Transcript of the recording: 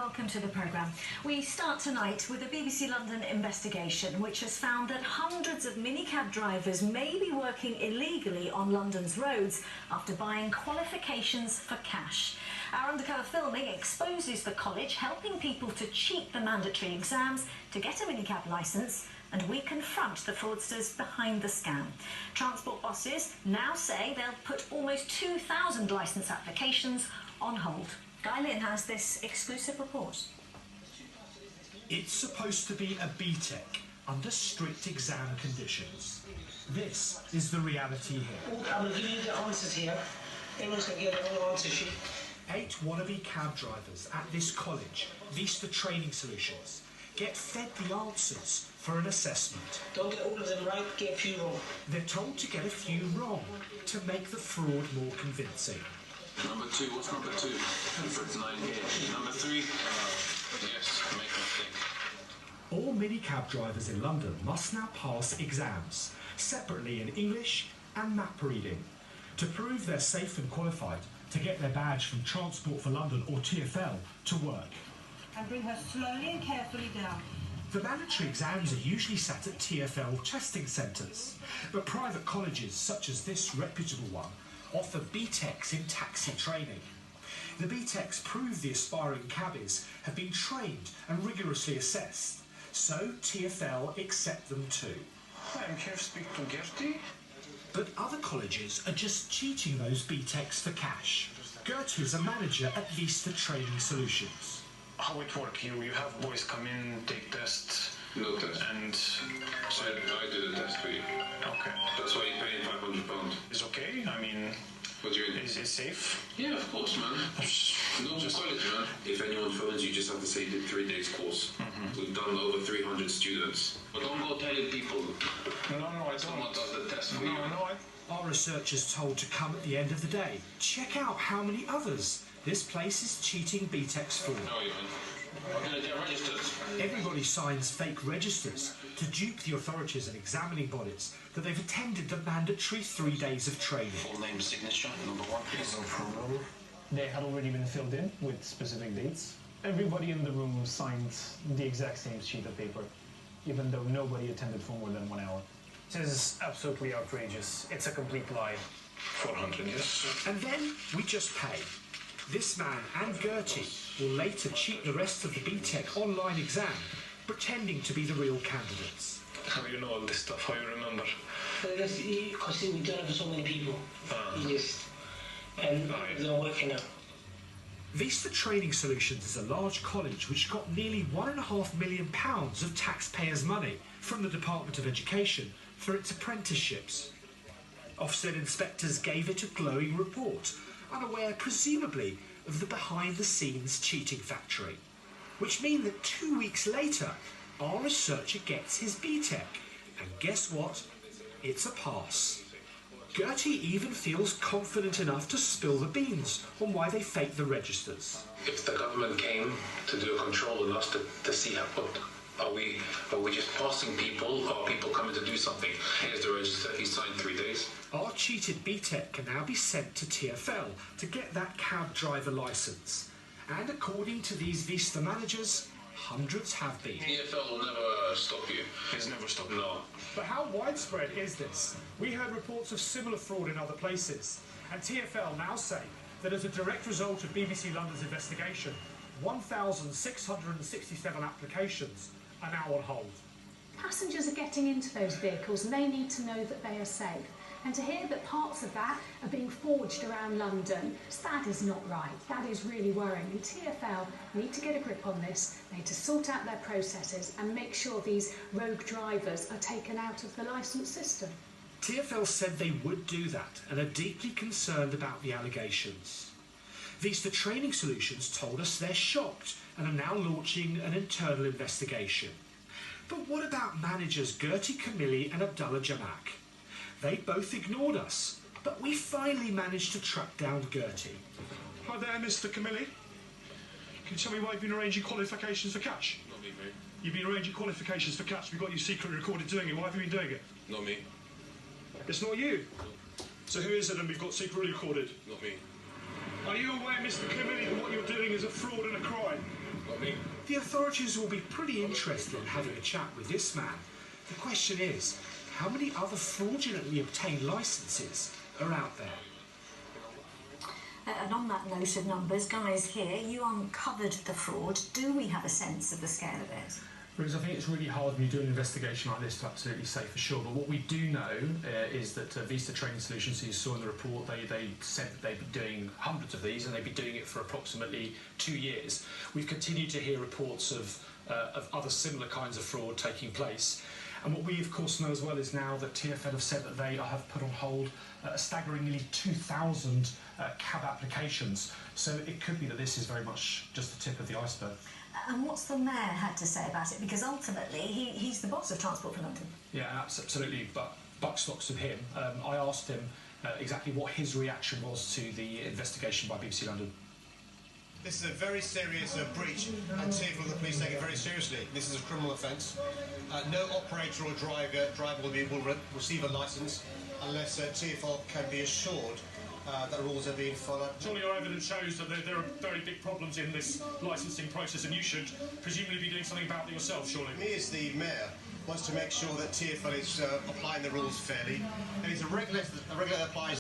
welcome to the programme. We start tonight with a BBC London investigation which has found that hundreds of minicab drivers may be working illegally on London's roads after buying qualifications for cash. Our undercover filming exposes the college helping people to cheat the mandatory exams to get a minicab licence, and we confront the fraudsters behind the scam. Transport bosses now say they'll put almost 2,000 licence applications on hold. Guy Lynn has this exclusive report. It's supposed to be a BTEC under strict exam conditions. This is the reality here. I'm giving you the answers here. Everyone's going to get their own answer sheet. 8 wannabe cab drivers at this college, Vista Training Solutions, get fed the answers for an assessment. Don't get all of them right, get a few wrong. They're told to get a few wrong to make the fraud more convincing. Number 2, what's number 2? It's 9 here. Number 3, yes, make a mistake. All minicab drivers in London must now pass exams, separately in English and map reading, to prove they're safe and qualified to get their badge from Transport for London or TfL to work. And bring her slowly and carefully down. The mandatory exams are usually sat at TfL testing centres, but private colleges such as this reputable one offer BTECs in taxi training. The BTECs prove the aspiring cabbies have been trained and rigorously assessed, so TfL accept them too. I'm here to speak to Gertie. But other colleges are just cheating those BTECs for cash. Gertie is a manager at Vista Training Solutions. How it works? You have boys come in, take tests. No test. And I did a test for you. okay, That's why you're paying £500. it's okay. I mean, What do you mean? is it safe? Yeah, of course, man. No college, man. If anyone phones you, just have to say you did 3 days course. We've done over 300 students. But don't go telling people No, I someone don't. does the test for you. No, Our researchers told to come at the end of the day. Check out how many others this place is cheating BTECs for. How are you, man? I'm gonna get registered. Everybody signs fake registers to dupe the authorities and examining bodies that they've attended the mandatory 3 days of training. Full name, signature, number 1, please. They had already been filled in with specific dates. Everybody in the room signed the exact same sheet of paper, even though nobody attended for more than 1 hour. This is absolutely outrageous. It's a complete lie. 400, yes. And then we just pay. This man and Gertie will later cheat the rest of the BTEC online exam, pretending to be the real candidates. How you know all this stuff? How you remember? Because we've done it for so many people. And they're working now. Vista Training Solutions is a large college which got nearly £1.5 million of taxpayers' money from the Department of Education for its apprenticeships. Ofsted inspectors gave it a glowing report, unaware presumably of the behind-the-scenes cheating factory, which means that 2 weeks later our researcher gets his BTEC, and guess what? It's a pass. Gertie even feels confident enough to spill the beans on why they faked the registers. If the government came to do a control on us to see what are we just passing people, or are people coming to do something? Here's the register, he signed 3 days. Our cheated BTEC can now be sent to TfL to get that cab driver licence. And according to these Vista managers, hundreds have been. TfL will never stop you. It's never stopped. No. But how widespread is this? We heard reports of similar fraud in other places, and TfL now say that as a direct result of BBC London's investigation, 1,667 applications are now on hold. Passengers are getting into those vehicles and they need to know that they are safe. And to hear that parts of that are being forged around London, that is not right. That is really worrying. And TfL need to get a grip on this. They need to sort out their processes and make sure these rogue drivers are taken out of the licence system. TfL said they would do that and are deeply concerned about the allegations. Vista Training Solutions told us they're shocked and are now launching an internal investigation. But what about managers Gertie Camilli and Abdullah Jamak? They both ignored us, but we finally managed to track down Gertie. Hi there, Mr. Camilli. Can you tell me why you've been arranging qualifications for cash? Not me, mate. You've been arranging qualifications for cash. We've got you secretly recorded doing it. Why have you been doing it? Not me. It's not you. So who is it and we've got secretly recorded? Not me. Are you aware, Mr. Camilli, that what you're doing is a fraud and a crime? Not me. The authorities will be pretty interested in having a chat with this man. The question is, how many other fraudulently obtained licences are out there? And on that note of numbers, guys, here, you uncovered the fraud. Do we have a sense of the scale of it? Because I think it's really hard when you do an investigation like this to absolutely say for sure. But what we do know is that Vista Training Solutions, who you saw in the report, they said that they'd be doing hundreds of these, and they'd be doing it for approximately 2 years. We've continued to hear reports of other similar kinds of fraud taking place. And what we, of course, know as well is now that TfL have said that they have put on hold a staggering nearly 2,000 cab applications. So it could be that this is very much just the tip of the iceberg. And what's the mayor had to say about it? Because ultimately, he's the boss of Transport for London. Yeah, absolutely. But buck stops with him. I asked him exactly what his reaction was to the investigation by BBC London. This is a very serious breach, and TfL and the police take it very seriously. This is a criminal offence. No operator or driver will receive a licence unless TfL can be assured that rules are being followed. Surely your evidence shows that there are very big problems in this licensing process, and you should presumably be doing something about it yourself, surely. Me as the mayor wants to make sure that TfL is applying the rules fairly, and it's a regulator that applies